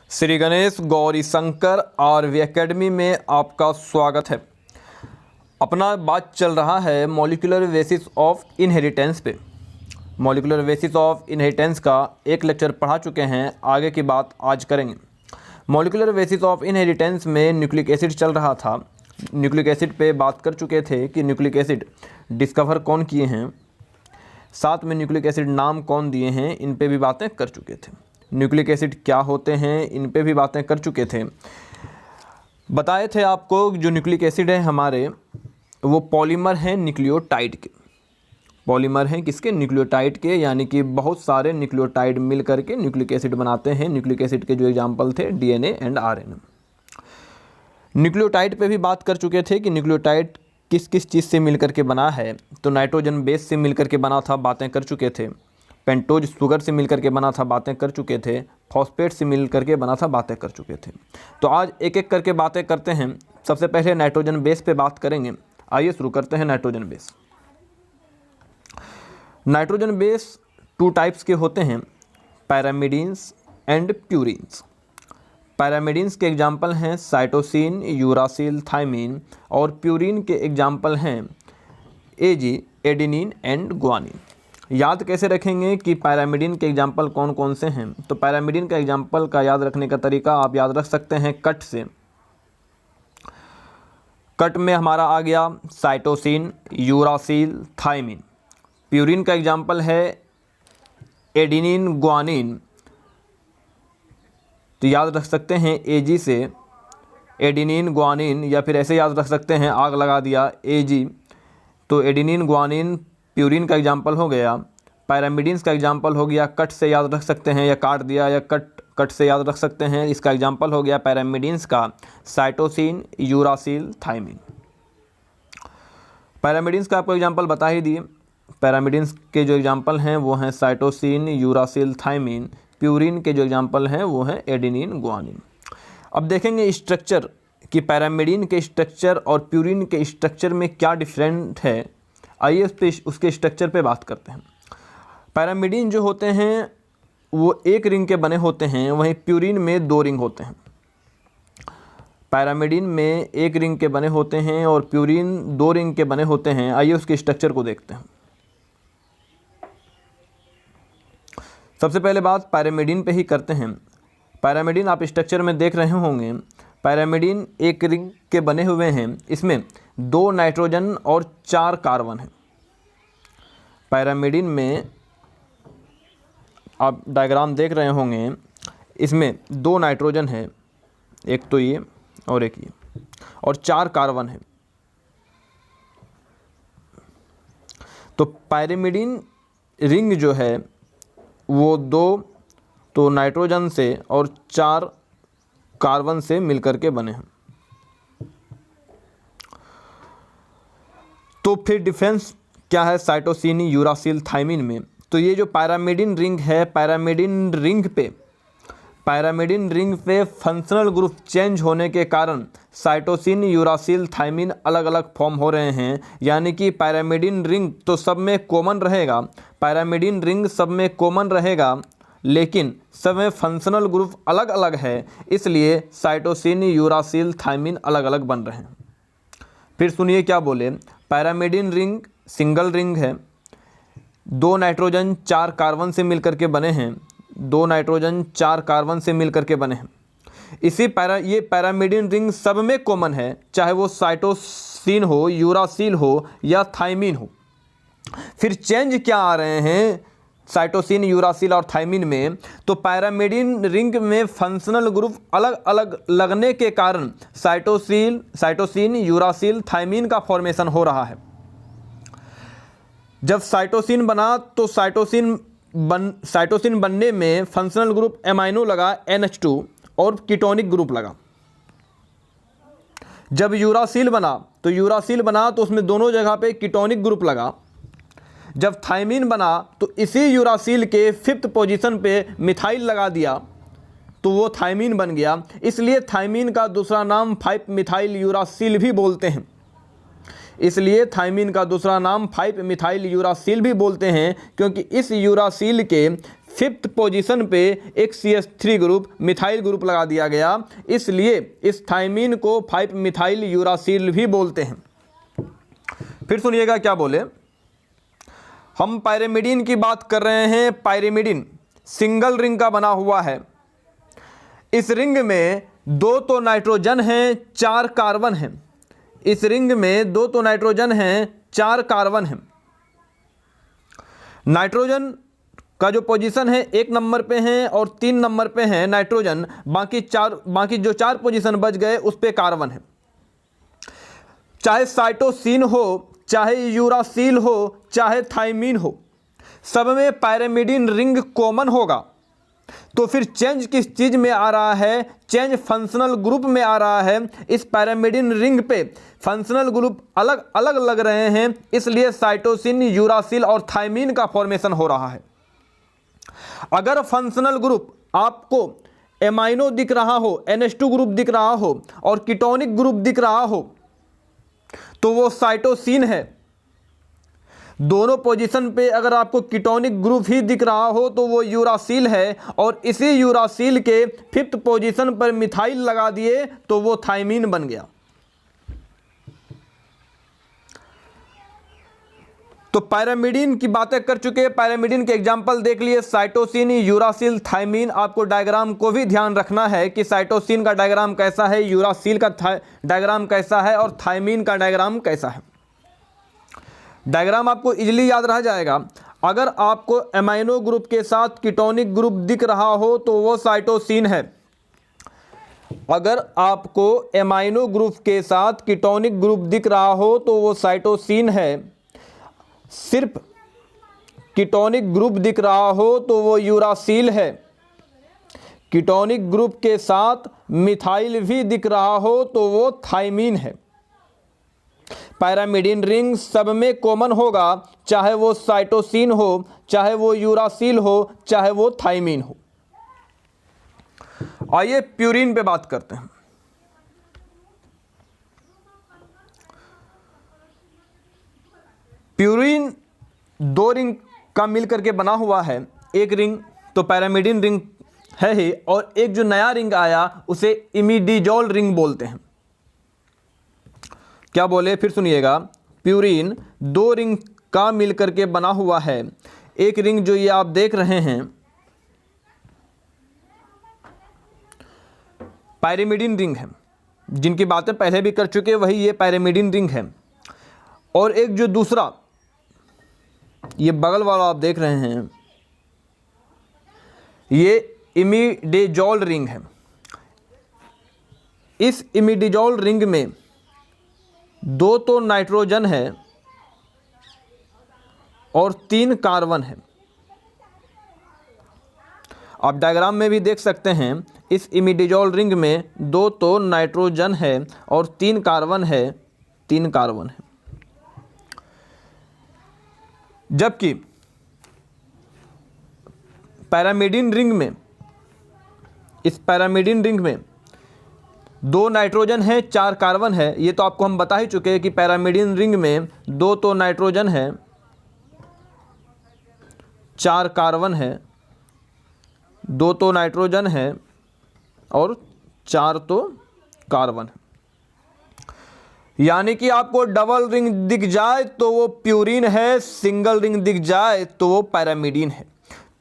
Shri Ganesh Gauri Shankar RV academy में आपका स्वागत है। अपना बात चल रहा है मॉलिक्यूलर बेसिस ऑफ इनहेरिटेंस पे। मॉलिक्यूलर बेसिस ऑफ इनहेरिटेंस का एक लेक्चर पढ़ा चुके हैं, आगे की बात आज करेंगे। मॉलिक्यूलर बेसिस ऑफ इनहेरिटेंस में न्यूक्लिक एसिड चल रहा था। न्यूक्लिक एसिड पे बात कर चुके थे कि न्यूक्लिक एसिड डिस्कवर कौन किए हैं, साथ में न्यूक्लिक एसिड नाम कौन दिए हैं, इन पे भी बातें कर चुके थे। न्यूक्लिक एसिड क्या होते हैं, इन पे भी बातें कर चुके थे। बताए थे आपको जो न्यूक्लिक एसिड है हमारे, वो पॉलीमर हैं न्यूक्लियोटाइड के। पॉलीमर हैं किसके? न्यूक्लियोटाइड के, यानी कि बहुत सारे न्यूक्लियोटाइड मिल करके न्यूक्लिक एसिड बनाते हैं। न्यूक्लिक एसिड के जो एग्जाम्पल थे डीएनए एंड आरएनए। न्यूक्लियोटाइड पे भी बात कर चुके थे कि न्यूक्लियोटाइड किस किस चीज़ से मिल करके बना है। तो नाइट्रोजन बेस से मिल करके बना था, बातें कर चुके थे। पेंटोज शुगर से मिल करके बना था, बातें कर चुके थे। फॉस्फेट से मिल करके बना था, बातें कर चुके थे। तो आज एक एक करके बातें करते हैं। सबसे पहले नाइट्रोजन बेस पे बात करेंगे। आइए शुरू करते हैं nitrogen base. Nitrogen base 2 types के होते हैं, पैरामिडीन्स एंड प्यूरिन्स। पैरामिडीन्स के एग्जाम्पल हैं साइटोसिन, यूरासिल, थाइमिन, और प्यूरिन के एग्जाम्पल हैं एजी, एडेनिन एंड ग्वानिन। याद कैसे रखेंगे कि पैरामिडिन के एग्जाम्पल कौन कौन से हैं? तो पैरामिडिन का एग्जाम्पल का याद रखने का तरीका आप याद रख सकते हैं कट से। कट में हमारा आ गया साइटोसिन, यूरासिल, थाइमिन। प्यूरिन का एग्जाम्पल है एडेनिन, ग्वानिन। तो याद रख सकते हैं एजी से एडेनिन, ग्वानिन, या फिर ऐसे याद रख सकते हैं आग लगा दिया एजी। तो एडेनिन, ग्वानिन प्यूरिन का एग्जाम्पल हो गया। पैरामिडिन्स का एग्जाम्पल हो गया कट से याद रख सकते हैं, या काट दिया या कट से याद रख सकते हैं। इसका एग्जाम्पल हो गया पैरामिडिन्स का साइटोसिन, यूरासिल, थाइमिन। पैरामिडिन्स का आपको एग्जाम्पल बता ही दिए। पैरामिडिन्स के जो एग्जाम्पल हैं वो हैं साइटोसिन, यूरासिल, थाइमिन। प्यूरिन के जो एग्जाम्पल हैं वो हैं एडेनिन, ग्वानिन। अब देखेंगे स्ट्रक्चर कि पैरामिडिन के स्ट्रक्चर और प्यूरिन के स्ट्रक्चर में क्या डिफरेंट है। आइए उसके स्ट्रक्चर पे बात करते हैं। पैरामिडिन जो होते हैं वो एक रिंग के बने होते हैं, वहीं प्यूरिन में 2 रिंग होते हैं। पैरामिडिन में एक रिंग के बने होते हैं और प्यूरिन 2 रिंग के बने होते हैं। आइए उसके स्ट्रक्चर को देखते हैं। सबसे पहले बात पैरामिडिन पे ही करते हैं। पैरामिडिन आप स्ट्रक्चर में देख रहे होंगे। पैरामिडिन एक रिंग के बने हुए हैं, इसमें 2 नाइट्रोजन और 4 कार्बन हैं। पैरामिडिन में आप डायग्राम देख रहे होंगे, इसमें 2 नाइट्रोजन है, एक तो ये और एक ये, और 4 कार्बन है। तो पैरामिडिन रिंग जो है वो 2 तो नाइट्रोजन से और 4 कार्बन से मिलकर के बने हैं। तो फिर डिफरेंस क्या है साइटोसिन, यूरासिल, थाइमिन में? तो ये जो पैरामिडिन रिंग है, पैरामिडिन रिंग पे फंक्शनल ग्रुप चेंज होने के कारण साइटोसिन, यूरासिल, थाइमिन अलग अलग फॉर्म हो रहे हैं। यानी कि पैरामिडिन रिंग तो सब में कॉमन रहेगा, पैरामिडिन रिंग सब में कॉमन रहेगा, लेकिन सब में फंक्शनल ग्रुप अलग अलग है, इसलिए साइटोसिन, यूरासिल, थाइमिन अलग अलग बन रहे हैं। फिर सुनिए क्या बोले। पैरामिडिन रिंग सिंगल रिंग है, 2 नाइट्रोजन 4 कार्बन से मिलकर के बने हैं। 2 नाइट्रोजन 4 कार्बन से मिलकर के बने हैं। ये पैरामिडिन रिंग सब में कॉमन है, चाहे वो साइटोसिन हो, यूरासिल हो या थाइमिन हो। फिर चेंज क्या आ रहे हैं साइटोसिन, यूरासिल और थाइमिन में? तो पैरामिडिन रिंग में फंक्शनल ग्रुप अलग अलग लगने के कारण साइटोसिन, यूरासिल, थाइमिन का फॉर्मेशन हो रहा है। जब साइटोसिन बना तो साइटोसिन बनने में फंक्शनल ग्रुप एमाइनो लगा NH2 और कीटोनिक ग्रुप लगा। जब यूरासिल बना तो उसमें दोनों जगह पे कीटोनिक ग्रुप लगा। जब थाइमिन बना तो इसी यूरासिल के 5th पोजीशन पे मिथाइल लगा दिया, तो वो थाइमिन बन गया। इसलिए थाइमिन का दूसरा नाम 5 मिथाइल यूरासिल भी बोलते हैं। इसलिए थाइमिन का दूसरा नाम 5 मिथाइल यूरासिल भी बोलते हैं, क्योंकि इस यूरासिल के 5th पोजीशन पे एक CH3 ग्रुप मिथाइल ग्रुप लगा दिया गया, इसलिए इस थाइमिन को 5 मिथाइल यूरासिल भी बोलते हैं। फिर सुनिएगा क्या बोले, हम पायरिमिडीन की बात कर रहे हैं। पायरिमिडीन सिंगल रिंग का बना हुआ है। इस रिंग में 2 तो नाइट्रोजन हैं, 4 कार्बन हैं। इस रिंग में 2 तो नाइट्रोजन हैं, 4 कार्बन हैं। नाइट्रोजन का जो पोजीशन है 1 नंबर पे है और 3 नंबर पे है नाइट्रोजन, बाकी जो 4 पोजीशन बच गए उस पे कार्बन है। चाहे साइटोसिन हो, चाहे यूरासिल हो, चाहे थाइमिन हो, सब में पायरिमिडीन रिंग कॉमन होगा। तो फिर चेंज किस चीज में आ रहा है? चेंज फंक्शनल ग्रुप में आ रहा है। इस पायरिमिडीन रिंग पे फंक्शनल ग्रुप अलग अलग लग रहे हैं, इसलिए साइटोसिन, यूरासिल और थाइमिन का फॉर्मेशन हो रहा है। अगर फंक्शनल ग्रुप आपको एमाइनो दिख रहा हो, NH2 ग्रुप दिख रहा हो और कीटोनिक ग्रुप दिख रहा हो, तो वो साइटोसिन है। दोनों पोजीशन पे अगर आपको कीटोनिक ग्रुप ही दिख रहा हो तो वो यूरासिल है, और इसी यूरासिल के 5th पोजीशन पर मिथाइल लगा दिए तो वो थाइमिन बन गया। तो पायरिमिडीन की बातें कर चुके हैं। पायरिमिडीन के एग्जाम्पल देख लिए, साइटोसिन, यूरासिल, थाइमिन। आपको डायग्राम को भी ध्यान रखना है कि साइटोसिन का डायग्राम कैसा है, यूरासिल का डायग्राम कैसा है और थाइमिन का डायग्राम कैसा है। डायग्राम आपको इजीली याद रह जाएगा। अगर आपको एमाइनो ग्रुप के साथ कीटोनिक ग्रुप दिख रहा हो तो वो साइटोसिन है। अगर आपको एमाइनो ग्रुप के साथ कीटोनिक ग्रुप दिख रहा हो तो वो साइटोसिन है। सिर्फ कीटोनिक ग्रुप दिख रहा हो तो वो यूरासिल है। कीटोनिक ग्रुप के साथ मिथाइल भी दिख रहा हो तो वो थाइमिन है। पायरिमिडीन रिंग सब में कॉमन होगा, चाहे वो साइटोसिन हो, चाहे वो यूरासिल हो, चाहे वो थाइमिन हो। आइए प्यूरिन पे बात करते हैं। प्यूरिन 2 रिंग का मिलकर के बना हुआ है। एक रिंग तो पायरिमिडीन रिंग है ही, और एक जो नया रिंग आया उसे इमिडिजोल रिंग बोलते हैं। क्या बोले? फिर सुनिएगा। प्यूरिन 2 रिंग का मिलकर के बना हुआ है। एक रिंग जो ये आप देख रहे हैं पायरिमिडीन रिंग है, जिनकी बातें पहले भी कर चुके, वही ये पायरिमिडीन रिंग है। और एक जो दूसरा ये बगल वाला आप देख रहे हैं, ये इमिडिजोल रिंग है। इस इमिडिजोल रिंग में 2 तो नाइट्रोजन है और 3 कार्बन है। आप डायग्राम में भी देख सकते हैं, इस इमिडिजोल रिंग में 2 तो नाइट्रोजन है और 3 कार्बन है, 3 कार्बन है। जबकि पायरिमिडीन रिंग में, इस पायरिमिडीन रिंग में 2 नाइट्रोजन है, 4 कार्बन है। ये तो आपको हम बता ही चुके हैं कि पायरिमिडीन रिंग में 2 तो नाइट्रोजन है, 4 कार्बन है, 2 तो नाइट्रोजन है और 4 तो कार्बन है। यानी कि आपको डबल रिंग दिख जाए तो वो प्यूरिन है, सिंगल रिंग दिख जाए तो वो पायरिमिडीन है।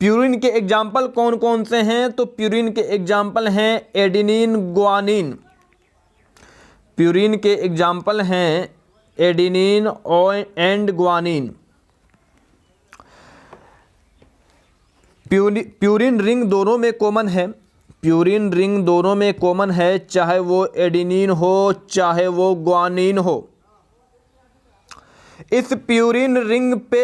प्यूरिन के एग्जाम्पल कौन कौन से हैं? तो प्यूरिन के एग्जाम्पल हैं एडिनिन, ग्वानिन। प्यूरिन के एग्जाम्पल हैं adenine and guanine. Purine ring दोनों में कॉमन है। प्यूरिन रिंग दोनों में कॉमन है, चाहे वो एडिनिन हो चाहे वो ग्वानिन हो। इस प्यूरिन रिंग पे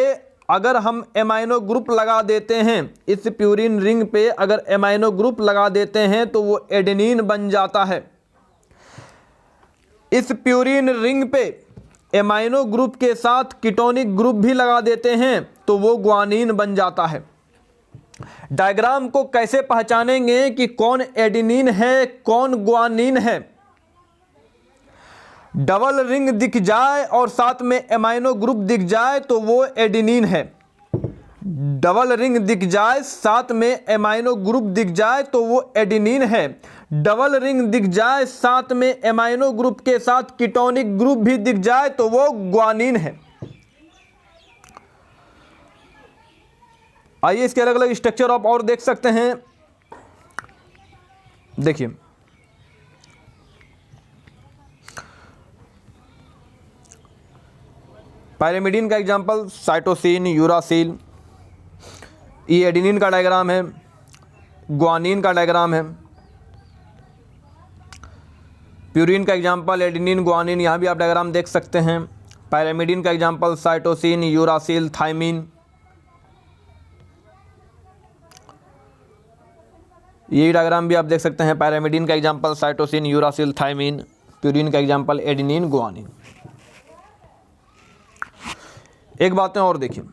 अगर हम एमाइनो ग्रुप लगा देते हैं, इस प्यूरिन रिंग पे अगर एमाइनो ग्रुप लगा देते हैं तो वो एडेनिन बन जाता है। इस प्यूरिन रिंग पे एमाइनो ग्रुप के साथ कीटोनिक ग्रुप भी लगा देते हैं तो वो ग्वानिन बन जाता है। डायग्राम को कैसे पहचानेंगे कि कौन एडेनिन है, कौन ग्वानिन है? डबल रिंग दिख जाए और साथ में एमाइनो ग्रुप दिख जाए तो वो एडेनिन है। डबल रिंग दिख जाए साथ में एमाइनो ग्रुप दिख जाए तो वो एडेनिन है। डबल रिंग दिख जाए साथ में एमाइनो ग्रुप के साथ कीटोनिक ग्रुप भी दिख जाए तो वो ग्वानिन है। आइए इसके अलग अलग स्ट्रक्चर आप और देख सकते हैं। देखिए, पायरिमिडीन का एग्जांपल साइटोसिन, यूरासिल, ये एडेनिन का डायग्राम है, ग्वानिन का डायग्राम है। प्यूरिन का एग्जांपल एडेनिन, ग्वानिन, यहाँ भी आप डायग्राम देख सकते हैं। पायरिमिडीन का एग्जांपल साइटोसिन, यूरासिल, थाइमिन, ये डायग्राम भी आप देख सकते हैं। पायरिमिडीन का example cytosine, uracil, thymine. Purine का एग्जांपल एडेनिन, ग्वानिन। एक बात और देखिए,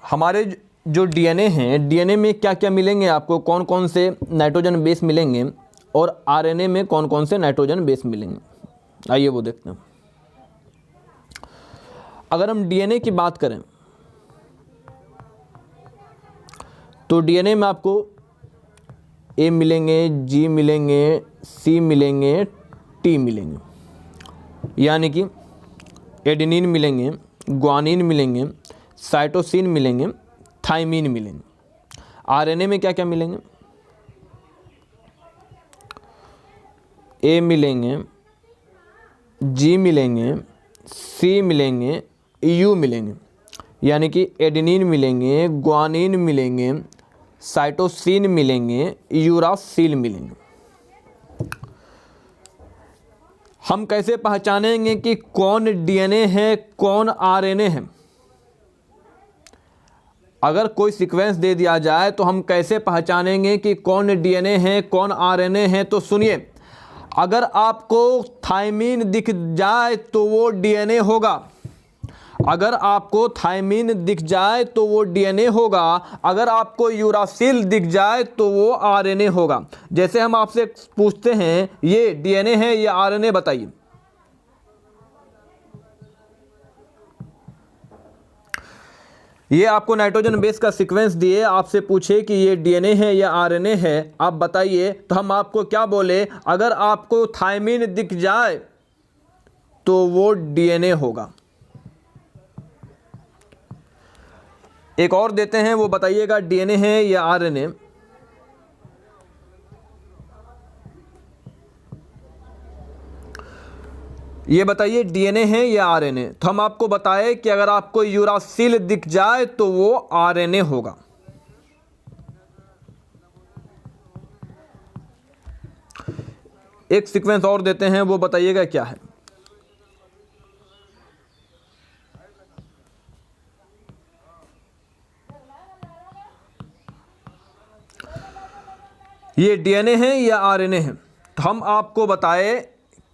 हमारे जो डीएनए हैं, डीएनए में क्या क्या मिलेंगे आपको, कौन कौन से नाइट्रोजन बेस मिलेंगे और आरएनए में कौन कौन से नाइट्रोजन बेस मिलेंगे, आइए वो देखते हैं। अगर हम डीएनए की बात करें तो डीएनए में आपको ए मिलेंगे, जी मिलेंगे, सी मिलेंगे, टी मिलेंगे। यानी कि एडेनिन मिलेंगे, ग्वानिन मिलेंगे, साइटोसिन मिलेंगे, थाइमिन मिलेंगे। आरएनए में क्या क्या मिलेंगे, ए मिलेंगे, जी मिलेंगे, सी मिलेंगे, यू मिलेंगे। यानी कि एडेनिन मिलेंगे, ग्वानिन मिलेंगे, साइटोसिन मिलेंगे, यूरासिल मिलेंगे। हम कैसे पहचानेंगे कि कौन डीएनए है, कौन आरएनए है? अगर कोई सीक्वेंस दे दिया जाए तो हम कैसे पहचानेंगे कि कौन डीएनए है, कौन आरएनए है? तो सुनिए, अगर आपको थाइमिन दिख जाए तो वो डीएनए होगा। अगर आपको थाइमिन दिख जाए तो वो डीएनए होगा। अगर आपको यूरासिल दिख जाए तो वो आरएनए होगा। जैसे हम आपसे पूछते हैं ये डीएनए है या आरएनए, बताइए। ये आपको नाइट्रोजन बेस का सीक्वेंस दिए, आपसे पूछे कि ये डीएनए है या आरएनए है, आप बताइए, तो हम आपको क्या बोले? अगर आपको थाइमिन दिख जाए तो वो डीएनए होगा। एक और देते हैं, वो बताइएगा डीएनए है या आरएनए। ये बताइए डीएनए है या आरएनए। तो हम आपको बताए कि अगर आपको यूरासिल दिख जाए तो वो आरएनए होगा। एक सीक्वेंस और देते हैं, वो बताइएगा क्या है। ये डीएनए है या आरएनए है? तो हम आपको बताए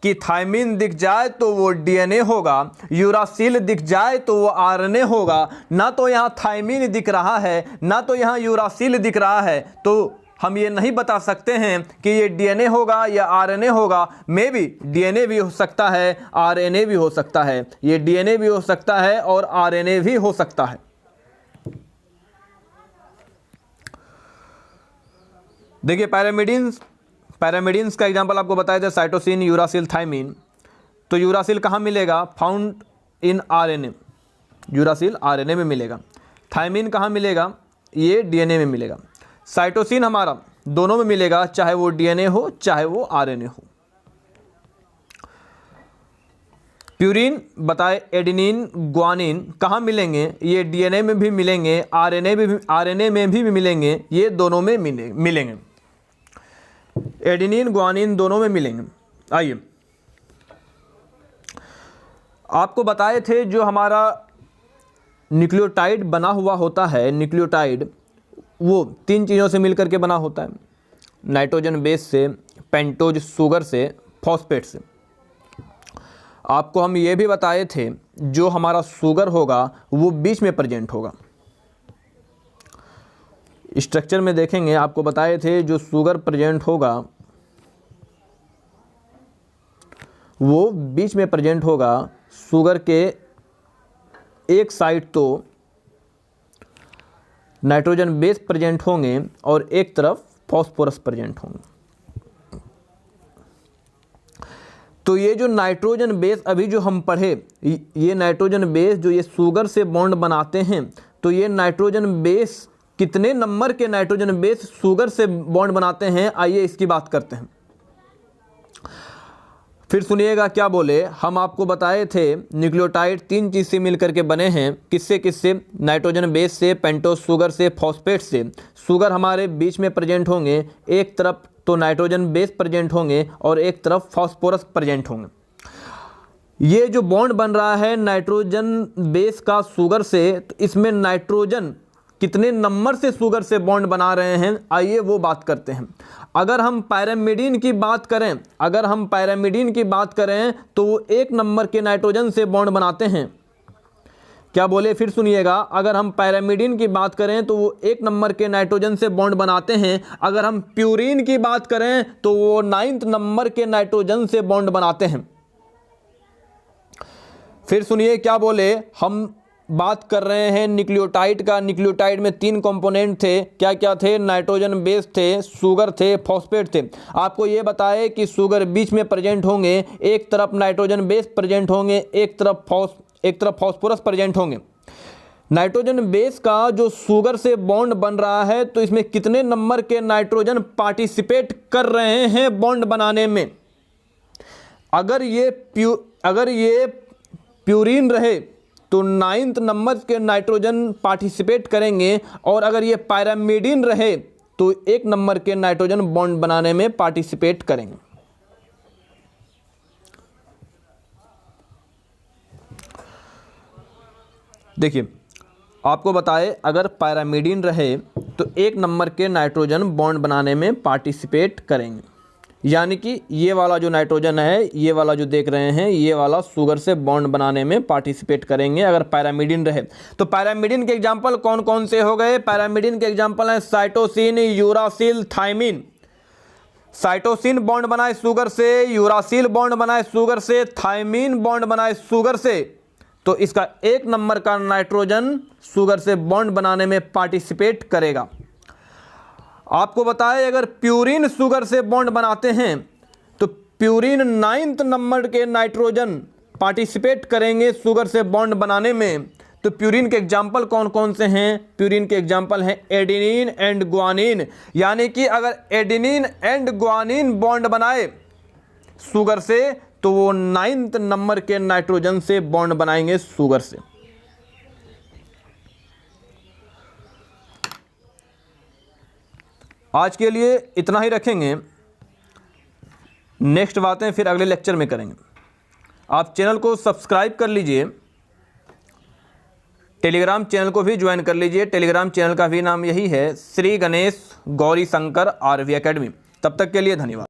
कि थाइमिन दिख जाए तो वो डीएनए होगा, यूरासिल दिख जाए तो वो आरएनए होगा। ना तो यहाँ थाइमिन दिख रहा है, ना तो यहाँ यूरासिल दिख रहा है, तो हम ये नहीं बता सकते हैं कि ये डीएनए होगा या आरएनए होगा। मे बी डीएनए भी हो सकता है, आरएनए भी हो सकता है। ये डीएनए भी हो सकता है और आरएनए भी हो सकता है। देखिए, पैरामिडिन्स का एग्जांपल आपको बताया था, साइटोसिन, यूरासिल, थाइमिन। तो यूरासिल कहाँ मिलेगा? Found in RNA. Uracil RNA में मिलेगा। थाइमिन कहाँ मिलेगा? ये डीएनए में मिलेगा। साइटोसिन हमारा दोनों में मिलेगा, चाहे वो डीएनए हो चाहे वो आरएनए हो। प्यूरिन बताए एडेनिन, ग्वानिन कहाँ मिलेंगे? ये डीएनए में भी मिलेंगे, आरएनए में भी मिलेंगे, ये दोनों में मिलेंगे। एडेनिन, ग्वानिन दोनों में मिलेंगे। आइए, आपको बताए थे जो हमारा न्यूक्लियोटाइड बना हुआ होता है, न्यूक्लियोटाइड वो 3 चीज़ों से मिलकर के बना होता है। नाइट्रोजन बेस से, पेंटोज शुगर से, फॉस्फेट से। आपको हम ये भी बताए थे जो हमारा शुगर होगा वो बीच में प्रेजेंट होगा। स्ट्रक्चर में देखेंगे, आपको बताए थे जो शुगर प्रेजेंट होगा वो बीच में प्रेजेंट होगा, शुगर के एक साइड तो नाइट्रोजन बेस प्रेजेंट होंगे और एक तरफ फॉस्फोरस प्रेजेंट होंगे। तो ये जो नाइट्रोजन बेस अभी जो हम पढ़े, ये नाइट्रोजन बेस जो ये शुगर से बॉन्ड बनाते हैं, तो ये नाइट्रोजन बेस कितने नंबर के नाइट्रोजन बेस शुगर से बॉन्ड बनाते हैं, आइए इसकी बात करते हैं। फिर सुनिएगा क्या बोले। हम आपको बताए थे न्यूक्लियोटाइड 3 चीज़ से मिलकर के बने हैं। किससे किससे? नाइट्रोजन बेस से, पेंटोस शुगर से, फॉस्फेट से। शुगर हमारे बीच में प्रेजेंट होंगे, एक तरफ तो नाइट्रोजन बेस प्रेजेंट होंगे और एक तरफ फॉस्फोरस प्रेजेंट होंगे। ये जो बॉन्ड बन रहा है नाइट्रोजन बेस का शुगर से, तो इसमें नाइट्रोजन कितने नंबर से शुगर से बॉन्ड बना रहे हैं, आइए वो बात करते हैं। अगर हम पैरामिडीन की बात करें, तो वो 1 नंबर के नाइट्रोजन से बॉन्ड बनाते हैं। क्या बोले? फिर सुनिएगा। अगर हम पैरामिडीन की बात करें तो वो 1 नंबर के नाइट्रोजन से बॉन्ड बनाते हैं। अगर हम प्यूरीन की बात करें तो वो 9th नंबर के नाइट्रोजन से बॉन्ड बनाते हैं। फिर सुनिए क्या बोले। हम बात कर रहे हैं न्यूक्लियोटाइड का। न्यूक्लियोटाइड में 3 कंपोनेंट थे। क्या क्या थे? नाइट्रोजन बेस थे, शुगर थे, फॉस्फेट थे। आपको ये बताए कि शुगर बीच में प्रेजेंट होंगे, एक तरफ नाइट्रोजन बेस प्रेजेंट होंगे, एक तरफ फॉस्फोरस प्रेजेंट होंगे। नाइट्रोजन बेस का जो शुगर से बॉन्ड बन रहा है, तो इसमें कितने नंबर के नाइट्रोजन पार्टिसिपेट कर रहे हैं बॉन्ड बनाने में? अगर ये प्यूरीन रहे तो 9th नंबर के नाइट्रोजन पार्टिसिपेट करेंगे, और अगर ये पैरामिडीन रहे तो 1 नंबर के नाइट्रोजन बॉन्ड बनाने में पार्टिसिपेट करेंगे। देखिए, आपको बताए अगर पैरामिडीन रहे तो 1 नंबर के नाइट्रोजन बॉन्ड बनाने में पार्टिसिपेट करेंगे। यानी कि ये वाला जो नाइट्रोजन है, ये वाला जो देख रहे हैं, ये वाला शुगर से बॉन्ड बनाने में पार्टिसिपेट करेंगे अगर पैरामिडीन रहे। तो पैरामिडीन के एग्जाम्पल कौन कौन से हो गए? पैरामिडीन के एग्जाम्पल हैं cytosine, uracil, thymine. Cytosine bond बनाए शुगर से, यूरासिल बॉन्ड बनाए शुगर से, थायमीन बॉन्ड बनाए शुगर से। तो इसका 1 नंबर का नाइट्रोजन शुगर से बॉन्ड बनाने में पार्टिसिपेट करेगा। आपको बताए अगर प्यूरीन शुगर से बॉन्ड बनाते हैं तो प्यूरीन 9th नंबर के नाइट्रोजन पार्टिसिपेट करेंगे शुगर से बॉन्ड बनाने में। तो प्यूरीन के एग्जाम्पल कौन कौन से हैं? प्यूरीन के एग्जाम्पल हैं एडेनिन एंड ग्वानिन। यानी कि अगर एडेनिन एंड ग्वानिन बॉन्ड बनाए शुगर से तो वो 9th नंबर के नाइट्रोजन से बॉन्ड बनाएंगे शुगर से। आज के लिए इतना ही रखेंगे। नेक्स्ट बातें फिर अगले लेक्चर में करेंगे। आप चैनल को सब्सक्राइब कर लीजिए, टेलीग्राम चैनल को भी ज्वाइन कर लीजिए। टेलीग्राम चैनल का भी नाम यही है, श्री गणेश गौरी शंकर आरवी एकेडमी। तब तक के लिए धन्यवाद।